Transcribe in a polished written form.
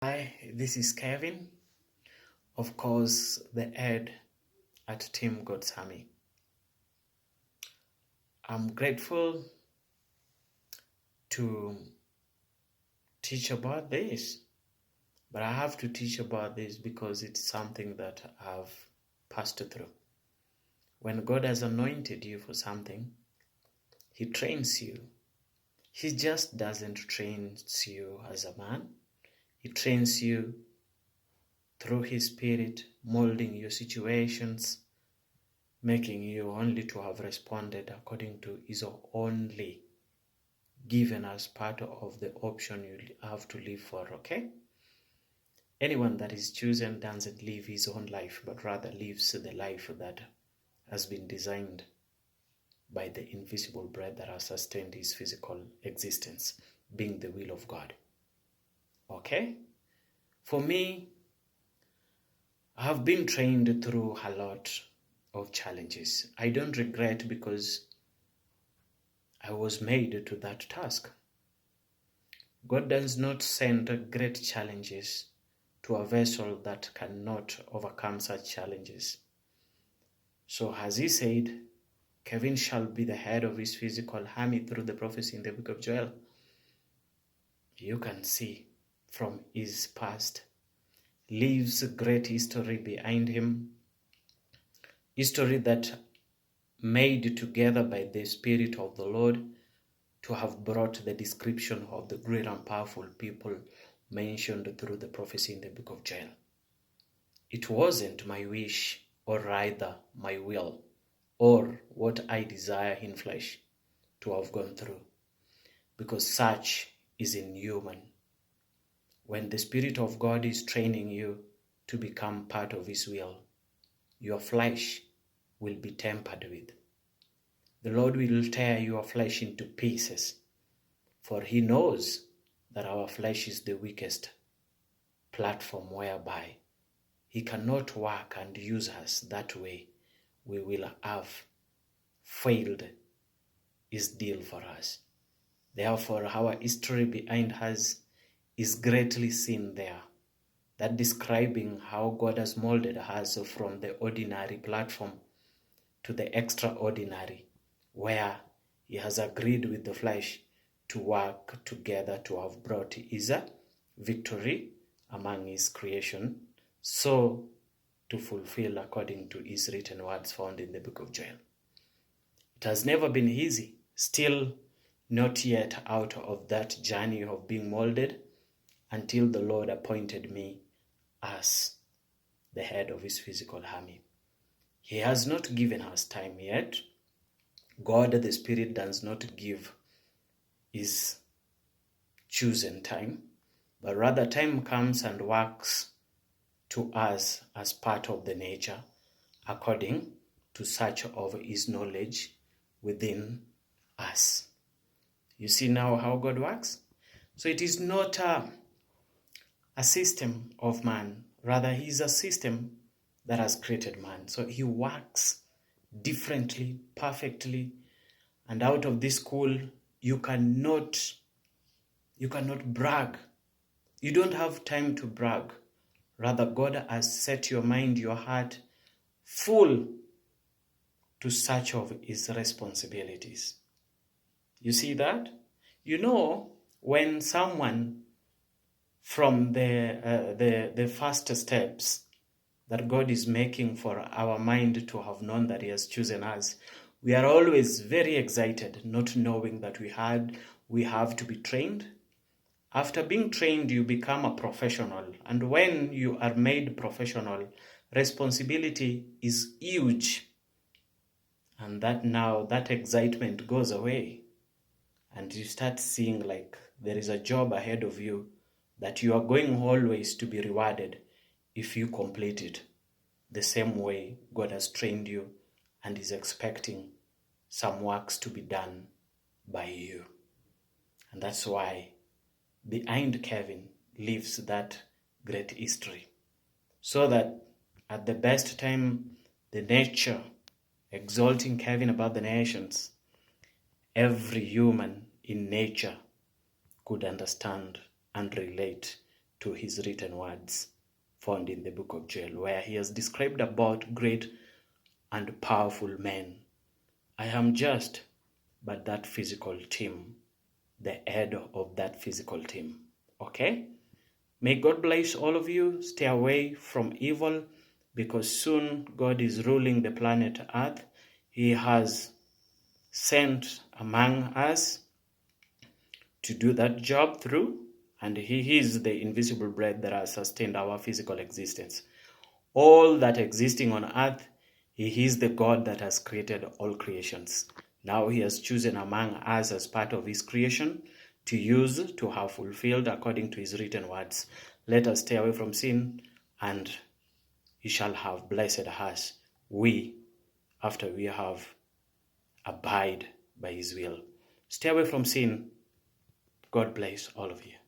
Hi, this is Kevin, of course, the head at Team God's Army. I'm grateful to teach about this, but I have to teach about this because it's something that I've passed through. When God has anointed you for something, He trains you. He just doesn't train you as a man. He trains you through His Spirit, molding your situations, making you only to have responded according to His only given as part of the option you have to live for, okay? Anyone that is chosen doesn't live his own life, but rather lives the life that has been designed by the invisible breath that has sustained his physical existence, being the will of God. Okay? For me, I have been trained through a lot of challenges. I don't regret because I was made to that task. God does not send great challenges to a vessel that cannot overcome such challenges. So as He said, Kevin shall be the head of his physical army through the prophecy in the book of Joel. You can see from his past, leaves great history behind him, history that made together by the Spirit of the Lord to have brought the description of the great and powerful people mentioned through the prophecy in the book of Joel. It wasn't my wish, or rather my will, or what I desire in flesh to have gone through, because such is inhuman. When the Spirit of God is training you to become part of His will, your flesh will be tempered with. The Lord will tear your flesh into pieces, for He knows that our flesh is the weakest platform whereby He cannot work and use us. That way we will have failed His deal for us. Therefore, our history behind us is greatly seen there. That describing how God has molded us from the ordinary platform to the extraordinary, where He has agreed with the flesh to work together to have brought His victory among His creation, so to fulfill according to His written words found in the book of Joel. It has never been easy, still not yet out of that journey of being molded, until the Lord appointed me as the head of His physical army. He has not given us time yet. God, the Spirit, does not give His chosen time, but rather time comes and works to us as part of the nature, according to such of His knowledge within us. You see now how God works? So it is not a system of man, rather He is a system that has created man. So He works differently, perfectly, and out of this school you cannot brag. You don't have time to brag. Rather, God has set your mind, your heart full to such of His responsibilities. You see that? You know, when someone from the first steps that God is making for our mind to have known that He has chosen us, we are always very excited, not knowing that we have to be trained. After being trained, you become a professional. And when you are made professional, responsibility is huge. And that excitement goes away. And you start seeing like there is a job ahead of you that you are going always to be rewarded if you complete it the same way God has trained you and is expecting some works to be done by you. And that's why behind Kevin lives that great history. So that at the best time, the nature exalting Kevin above the nations, every human in nature could understand and relate to his written words found in the book of Joel, where he has described about great and powerful men. I am just but that physical team, the head of that physical team. Okay? May God bless all of you. Stay away from evil, because soon God is ruling the planet Earth. He has sent among us to do that job through, and he is the invisible bread that has sustained our physical existence. All that existing on earth, he is the God that has created all creations. Now he has chosen among us as part of his creation to use to have fulfilled according to his written words. Let us stay away from sin, and he shall have blessed us, we, after we have abide by his will. Stay away from sin. God bless all of you.